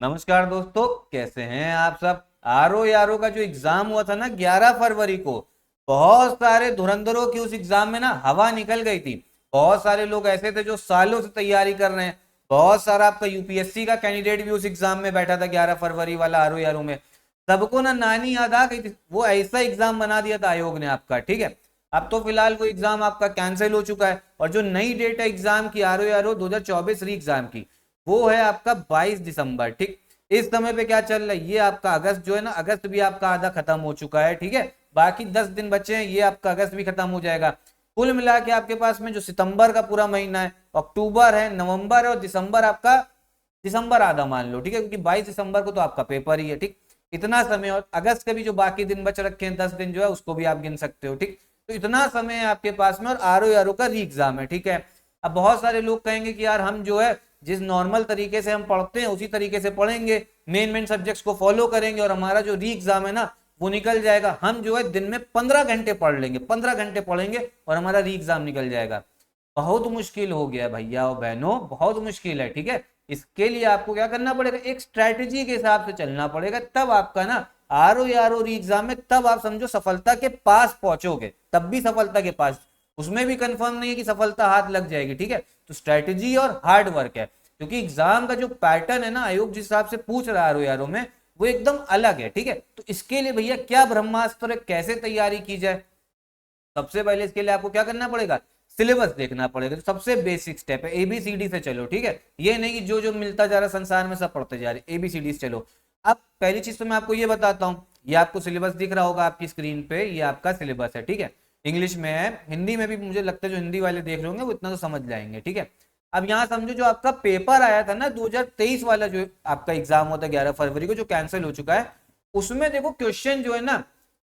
नमस्कार दोस्तों, कैसे हैं आप सब। आरओ यारो का जो एग्जाम हुआ था ना 11 फरवरी को, बहुत सारे धुरंधरों की उस एग्जाम में ना हवा निकल गई थी। बहुत सारे लोग ऐसे थे जो सालों से तैयारी कर रहे हैं। बहुत सारा आपका यूपीएससी का कैंडिडेट भी उस एग्जाम में बैठा था 11 फरवरी वाला आरओ यारो में। सबको ना नानी याद आ गई थी। वो ऐसा एग्जाम बना दिया था आयोग ने आपका, ठीक है। अब तो फिलहाल वो एग्जाम आपका कैंसिल हो चुका है और जो नई डेट है एग्जाम की आरओ यारो 2024 री एग्जाम की, वो है आपका 22 दिसंबर। ठीक, इस समय पे क्या चल रहा है, ये आपका अगस्त जो है ना, अगस्त भी आपका आधा खत्म हो चुका है, ठीक है। बाकी 10 दिन बचे हैं, ये आपका अगस्त भी खत्म हो जाएगा। कुल मिला के आपके पास में जो सितंबर का पूरा महीना है, अक्टूबर है, नवंबर है और दिसंबर आपका, दिसंबर आधा मान लो, ठीक है, क्योंकि 22 दिसंबर को तो आपका पेपर ही है। ठीक, इतना समय, और अगस्त के भी जो बाकी दिन बच रखे हैं 10 दिन जो है उसको भी आप गिन सकते हो। ठीक, तो इतना समय है आपके पास में और आरओ आरओ का री एग्जाम है, ठीक है। अब बहुत सारे लोग कहेंगे कि यार हम जो है जिस नॉर्मल तरीके से हम पढ़ते हैं उसी तरीके से पढ़ेंगे, मेन मेन सब्जेक्ट्स को फॉलो करेंगे और हमारा जो री एग्जाम है ना वो निकल जाएगा। हम जो है दिन में 15 घंटे पढ़ लेंगे, 15 घंटे पढ़ेंगे और हमारा री एग्जाम निकल जाएगा। बहुत मुश्किल हो गया भैया और बहनों, बहुत मुश्किल है, ठीक है। इसके लिए आपको क्या करना पड़ेगा, एक स्ट्रैटेजी के हिसाब से चलना पड़ेगा, तब आपका ना आरओ री एग्जाम में, तब आप समझो सफलता के पास पहुंचोगे, तब भी सफलता के पास, उसमें भी कंफर्म नहीं है कि सफलता हाथ लग जाएगी, ठीक है। तो स्ट्रैटेजी और हार्ड वर्क है, क्योंकि एग्जाम का जो पैटर्न है ना, आयोग जिस हिसाब से पूछ रहा है आरओ यारो में, वो एकदम अलग है, ठीक है। तो इसके लिए भैया क्या ब्रह्मास्त्र है, कैसे तैयारी की जाए। सबसे पहले इसके लिए आपको क्या करना पड़ेगा, सिलेबस देखना पड़ेगा। तो सबसे बेसिक स्टेप है एबीसीडी से चलो, ठीक है। ये नहीं कि जो जो मिलता जा रहा है संसार में सब पढ़ते जा रहे, एबीसीडी से चलो। अब पहली चीज तो मैं आपको ये बताता हूँ, ये आपको सिलेबस दिख रहा होगा आपकी स्क्रीन पे, ये आपका सिलेबस है, ठीक है। इंग्लिश में है, हिंदी में भी मुझे लगता है जो हिंदी वाले देख रहे होंगे वो इतना तो समझ जाएंगे, ठीक है। अब यहाँ समझो जो आपका पेपर आया था ना 2023 वाला, जो आपका एग्जाम होता है 11 फरवरी को, जो कैंसिल हो चुका है, उसमें देखो क्वेश्चन जो है ना,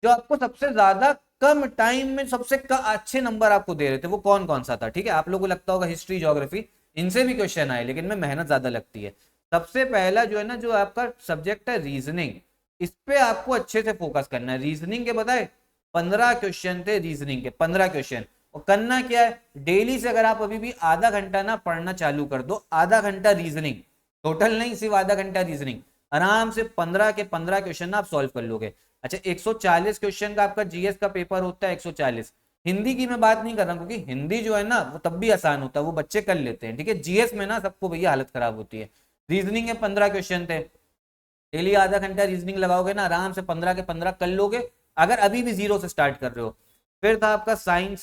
जो आपको सबसे ज्यादा कम टाइम में सबसे अच्छे नंबर आपको दे रहे थे, वो कौन कौन सा था, ठीक है। आप लोगों को लगता होगा हिस्ट्री ज्योग्राफी, इनसे भी क्वेश्चन आए, लेकिन में मेहनत ज्यादा लगती है। सबसे पहला जो है ना, जो आपका सब्जेक्ट है रीजनिंग, इस पे आपको अच्छे से फोकस करना है। रीजनिंग के बताए 15 क्वेश्चन थे, रीजनिंग के 15 क्वेश्चन। और करना क्या है, डेली से अगर आप अभी भी आधा घंटा ना पढ़ना चालू कर दो, आधा घंटा रीजनिंग, टोटल नहीं, सिर्फ आधा घंटा रीजनिंग, आराम से 15 के 15 क्वेश्चन आप सॉल्व कर लोगे। अच्छा, 140 क्वेश्चन का आपका जीएस का पेपर होता है, 140। हिंदी की मैं बात नहीं कर रहा हूँ, क्योंकि हिंदी जो है ना वो तब भी आसान होता है, वो बच्चे कर लेते हैं, ठीक है। जीएस में ना सबको भैया हालत खराब होती है। रीजनिंग के 15 क्वेश्चन थे, डेली आधा घंटा रीजनिंग लगाओगे ना, आराम से 15 के 15 कर लोगे, अगर अभी भी जीरो से स्टार्ट कर रहे हो। फिर था आपका साइंस,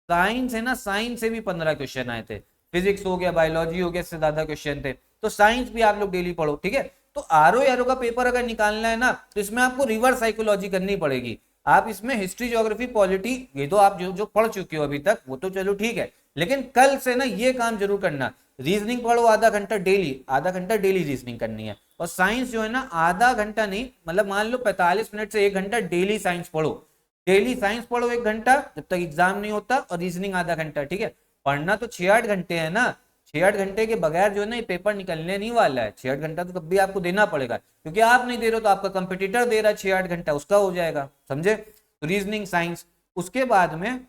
साइंस है ना, साइंस से भी 15 क्वेश्चन आए थे। फिजिक्स हो गया, बायोलॉजी हो गया, इससे ज्यादा क्वेश्चन थे। तो साइंस भी आप लोग डेली पढ़ो, ठीक है। तो आरओ यारो का पेपर अगर निकालना है ना, तो इसमें आपको रिवर्स साइकोलॉजी करनी पड़ेगी। आप इसमें हिस्ट्री ज्योग्राफी पॉलिटी, ये तो आप जो जो पढ़ चुके हो अभी तक वो तो चलो ठीक है, लेकिन कल से ना ये काम जरूर करना, रीजनिंग पढ़ो आधा घंटा डेली, आधा घंटा डेली रीजनिंग करनी है। और साइंस जो है ना, आधा घंटा नहीं, मतलब मान लो 45 मिनट से 1 घंटा डेली साइंस पढ़ो। डेली साइंस पढ़ो 1 घंटा जब तक एग्जाम नहीं होता, और रीजनिंग आधा घंटा, ठीक है। पढ़ना तो 6-8 घंटे है ना, 6-8 घंटे के बगैर जो है ना ये पेपर निकलने नहीं वाला है। 6-8 घंटा तो तब भी आपको देना पड़ेगा, क्योंकि आप नहीं दे रहे हो तो आपका कंपटीटर दे रहा है, 6-8 घंटा उसका हो जाएगा, समझे। तो रीजनिंग साइंस, उसके बाद में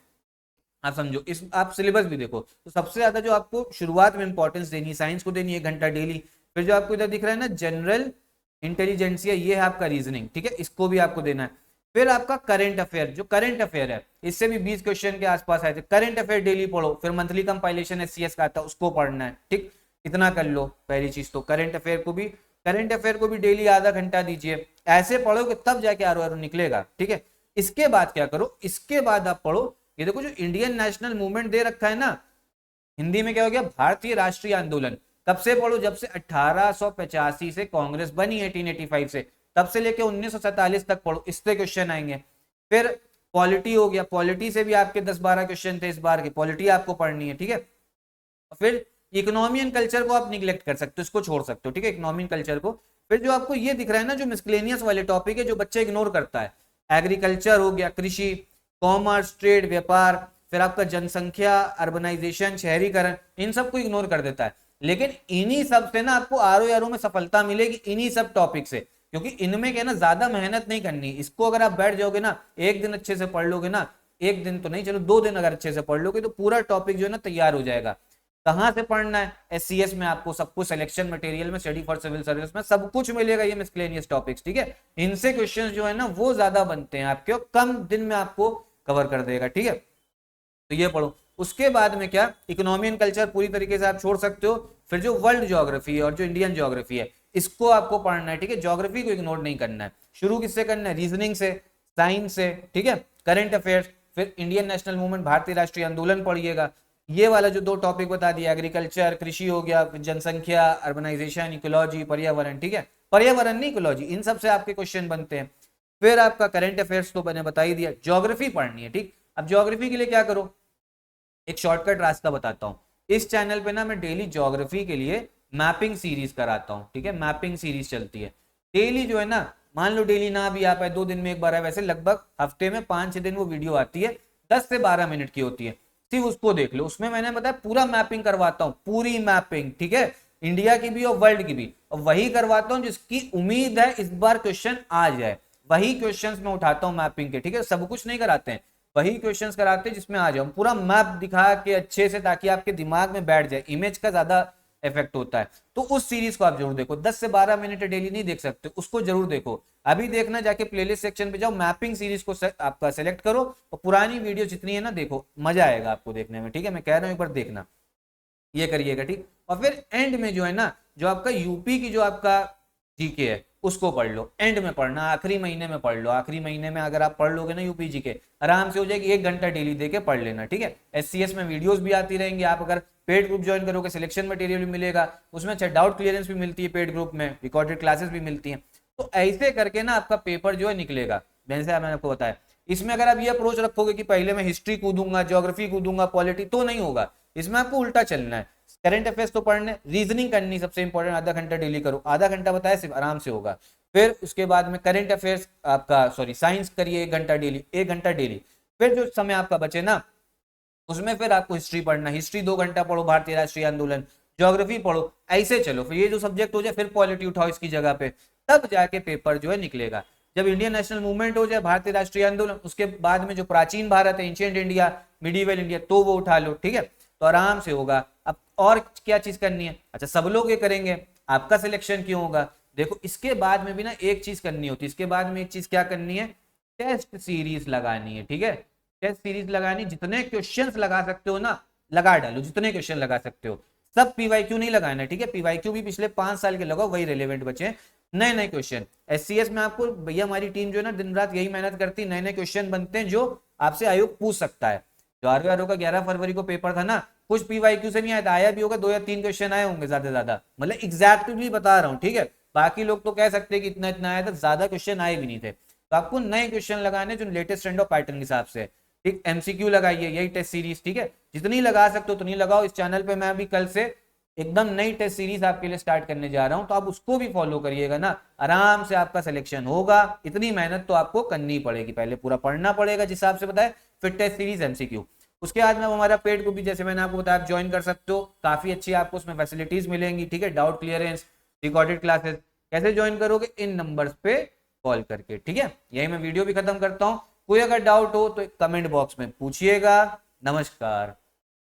आप समझो इस, आप सिलेबस भी देखो, तो सबसे ज्यादा जो आपको शुरुआत में इंपॉर्टेंस देनी है साइंस को देनी है 1 घंटा डेली। फिर जो आपको इधर दिख रहा है ना जनरल इंटेलिजेंसिया, ये है आपका रीजनिंग, ठीक है, इसको भी आपको देना है। फिर आपका करंट अफेयर, जो करंट अफेयर है इससे भी 20 क्वेश्चन के आसपास आए थे, करंट अफेयर डेली पढ़ो। फिर मंथली कंपाइलेशन एससीएस का आता है, उसको पढ़ना है, ठीक। इतना कर लो पहली चीज तो, करंट अफेयर को भी डेली आधा घंटा दीजिए। ऐसे पढ़ोगे तब जाके आर ओ निकलेगा, ठीक है। इसके बाद क्या करो, इसके बाद आप पढ़ो, ये देखो जो इंडियन नेशनल मूवमेंट दे रखा है ना, हिंदी में क्या हो गया, भारतीय राष्ट्रीय आंदोलन। तब से पढ़ो, जब से 1885 से कांग्रेस बनी 1885 से, तब से लेके 1947 तक पढ़ो, इससे क्वेश्चन आएंगे। फिर पॉलिटी हो गया, पॉलिटी से भी आपके 10-12 क्वेश्चन थे इस बार के, पॉलिटी आपको पढ़नी है, ठीक है। फिर इकोनॉमी एंड कल्चर को आप निग्लेक्ट कर सकते हो, इसको छोड़ सकते हो, ठीक है, इकोनॉमी एंड कल्चर को। फिर जो आपको ये दिख रहा है ना, जो मिसक्लेनियस वाले टॉपिक है जो बच्चे इग्नोर करता है, एग्रीकल्चर हो गया, कृषि, कॉमर्स, ट्रेड, व्यापार, फिर आपका जनसंख्या, अर्बनाइजेशन, शहरीकरण, इन सबको इग्नोर कर देता है। लेकिन इन्हीं सब से ना आपको आरओ आरओ में सफलता मिलेगी, इन्हीं सब टॉपिक से, क्योंकि इनमें क्या ना ज्यादा मेहनत नहीं करनी। इसको अगर आप बैठ जाओगे ना, एक दिन अच्छे से पढ़ लोगे ना, एक दिन तो नहीं, चलो 2 दिन अगर अच्छे से पढ़ लोगे तो पूरा टॉपिक जो है ना तैयार हो जाएगा। कहाँ से पढ़ना है, SCS में आपको सब कुछ, सिलेक्शन मटेरियल में, स्टडी फॉर सिविल सर्विस में सब कुछ मिलेगा, ये मिसलेनियस टॉपिक्स, ठीक है। इनसे क्वेश्चंस जो है ना वो ज्यादा बनते हैं आपके, और कम दिन में आपको कवर कर देगा, ठीक है। तो ये पढ़ो। उसके बाद में क्या, इकोनॉमी एंड कल्चर पूरी तरीके से आप छोड़ सकते हो। फिर जो वर्ल्ड ज्योग्राफी है और जो इंडियन ज्योग्राफी है, इसको आपको पढ़ना है, ठीक है। ज्योग्राफी को इग्नोर नहीं करना है। शुरू किससे करना है, रीजनिंग से, साइंस से, ठीक है, करंट अफेयर्स, फिर इंडियन नेशनल मूवमेंट, भारतीय राष्ट्रीय आंदोलन पढ़िएगा। ये वाला जो 2 टॉपिक बता दिया, एग्रीकल्चर, कृषि हो गया, जनसंख्या, अर्बनाइजेशन, इकोलॉजी, पर्यावरण, ठीक है, पर्यावरण नहीं इकोलॉजी, इन सब से आपके क्वेश्चन बनते हैं। फिर आपका करंट अफेयर्स तो मैंने बता ही दिया, ज्योग्राफी पढ़नी है, ठीक। अब ज्योग्राफी के लिए क्या करो, एक शॉर्टकट रास्ता बताता हूँ। इस चैनल पे ना मैं डेली ज्योग्राफी के लिए मैपिंग सीरीज कराता हूँ, ठीक है, मैपिंग सीरीज चलती है डेली, जो है ना, मान लो डेली ना भी आ पाए, 2 दिन में एक बार है, वैसे लगभग हफ्ते में 5-6 दिन वो वीडियो आती है, 10 से 12 मिनट की होती है, सिर्फ उसको देख लो। उसमें मैंने बताया पूरा मैपिंग करवाता हूँ, पूरी मैपिंग, ठीक है, इंडिया की भी और वर्ल्ड की भी, और वही करवाता हूँ जिसकी उम्मीद है इस बार क्वेश्चन आ जाए, वही क्वेश्चंस मैं उठाता हूँ मैपिंग के, ठीक है। सब कुछ नहीं कराते हैं, वही क्वेश्चंस कराते हैं जिसमें आ जाओ, पूरा मैप दिखा के अच्छे से, ताकि आपके दिमाग में बैठ जाए, इमेज का ज्यादा इफेक्ट होता है। तो उस सीरीज को आप जरूर देखो, 10 से 12 मिनट डेली नहीं देख सकते, उसको जरूर देखो। अभी देखना, जाके प्लेलिस्ट सेक्शन पे जाओ, मैपिंग सीरीज को आपका सेलेक्ट करो, और पुरानी वीडियो जितनी है ना देखो, मजा आएगा आपको देखने में, ठीक है। मैं कह रहा हूँ एक बार देखना, ये करिएगा, ठीक। और फिर एंड में जो है ना, जो आपका यूपी की जो आपका जीके है उसको पढ़ लो, एंड में पढ़ना, आखिरी महीने में पढ़ लो। आखिरी महीने में अगर आप पढ़ लोगे ना यूपी जीके, आराम से हो जाएगी, 1 घंटा डेली दे के पढ़ लेना, ठीक है। SCS में वीडियोस भी आती रहेंगी, आप अगर पेड ग्रुप ज्वाइन करोगे, सिलेक्शन मटेरियल भी मिलेगा, उसमें अच्छा डाउट क्लियरेंस भी मिलती है, पेड ग्रुप में रिकॉर्डेड क्लासेस भी मिलती हैं। तो ऐसे करके ना आपका पेपर जो है निकलेगा, जैसे मैंने आपको बताया। इसमें अगर आप ये अप्रोच रखोगे कि पहले मैं हिस्ट्री कूदूंगा, ज्योग्राफी कूदूंगा, पॉलिटी, तो नहीं होगा। इसमें आपको उल्टा चलना है, करंट अफेयर्स तो पढ़ने, रीजनिंग करनी सबसे इंपॉर्टेंट, आधा घंटा डेली करो, आधा घंटा बताया सिर्फ, आराम से होगा। फिर उसके बाद में करंट अफेयर्स आपका, सॉरी, साइंस करिए 1 घंटा डेली, 1 घंटा डेली। फिर जो समय आपका बचे ना, उसमें फिर आपको हिस्ट्री पढ़ना, हिस्ट्री 2 घंटा पढ़ो, भारतीय राष्ट्रीय आंदोलन, ज्योग्राफी पढ़ो, ऐसे चलो। फिर ये जो सब्जेक्ट हो जाए, फिर पॉलिटी उठाओ इसकी जगह पे, तब जाके पेपर जो है निकलेगा। जब इंडियन नेशनल मूवमेंट हो जाए, भारतीय राष्ट्रीय आंदोलन, उसके बाद में जो प्राचीन भारत है, एंशिएंट इंडिया, मिडीवल इंडिया, तो वो उठा लो, ठीक है, तो आराम से होगा। अब और क्या चीज करनी है, अच्छा सब लोग ये करेंगे, आपका सिलेक्शन क्यों होगा, देखो इसके बाद में भी ना एक चीज करनी होती है, इसके बाद में एक चीज क्या करनी है, टेस्ट सीरीज लगानी है, ठीक है। टेस्ट सीरीज लगानी, जितने क्वेश्चंस लगा सकते हो ना लगा डालो, जितने क्वेश्चन लगा सकते हो, सब पीवाईक्यू नहीं लगाना, ठीक है। पीवाईक्यू भी पिछले 5 साल के लगाओ, वही रिलेवेंट बचे, नए नए क्वेश्चन। SCS में आपको भैया, हमारी टीम जो है ना दिन रात यही मेहनत करती है, नए नए क्वेश्चन बनते हैं जो आपसे आयोग पूछ सकता है। जो RO का 11 फरवरी को पेपर था ना, कुछ पीवाईक्यू से नहीं आया था, आया भी होगा 2 या 3 क्वेश्चन आए होंगे ज्यादा ज्यादा, मतलब एग्जैक्टली बता रहा हूँ, ठीक है। बाकी लोग तो कह सकते हैं कि इतना इतना आया था, ज्यादा क्वेश्चन आए भी नहीं थे। तो आपको नए क्वेश्चन लगाने जो लेटेस्ट ट्रेंड ऑफ पैटर्न के हिसाब से, ठीक। MCQ लगाइए, यही टेस्ट सीरीज, ठीक है, जितनी लगा सकते हो उतनी लगाओ। इस चैनल पे मैं अभी कल से एकदम नई टेस्ट सीरीज आपके लिए स्टार्ट करने जा रहा हूं, तो आप उसको भी फॉलो करिएगा ना, आराम से आपका सिलेक्शन होगा। इतनी मेहनत तो आपको करनी पड़ेगी, पहले पूरा पढ़ना पड़ेगा जिस हिसाब से बताया, फिर टेस्ट सीरीज, MCQ। उसके बाद में हमारा पेड ग्रुप भी, जैसे मैंने आपको बताया, आप ज्वाइन कर सकते हो, काफी अच्छी आपको उसमें फैसिलिटीज मिलेंगी, ठीक है, डाउट क्लियरेंस, रिकॉर्डेड क्लासेस। कैसे ज्वाइन करोगे, इन नंबर्स पे कॉल करके, ठीक है। यही मैं वीडियो भी खत्म करता हूँ। कोई अगर डाउट हो तो कमेंट बॉक्स में पूछिएगा। नमस्कार।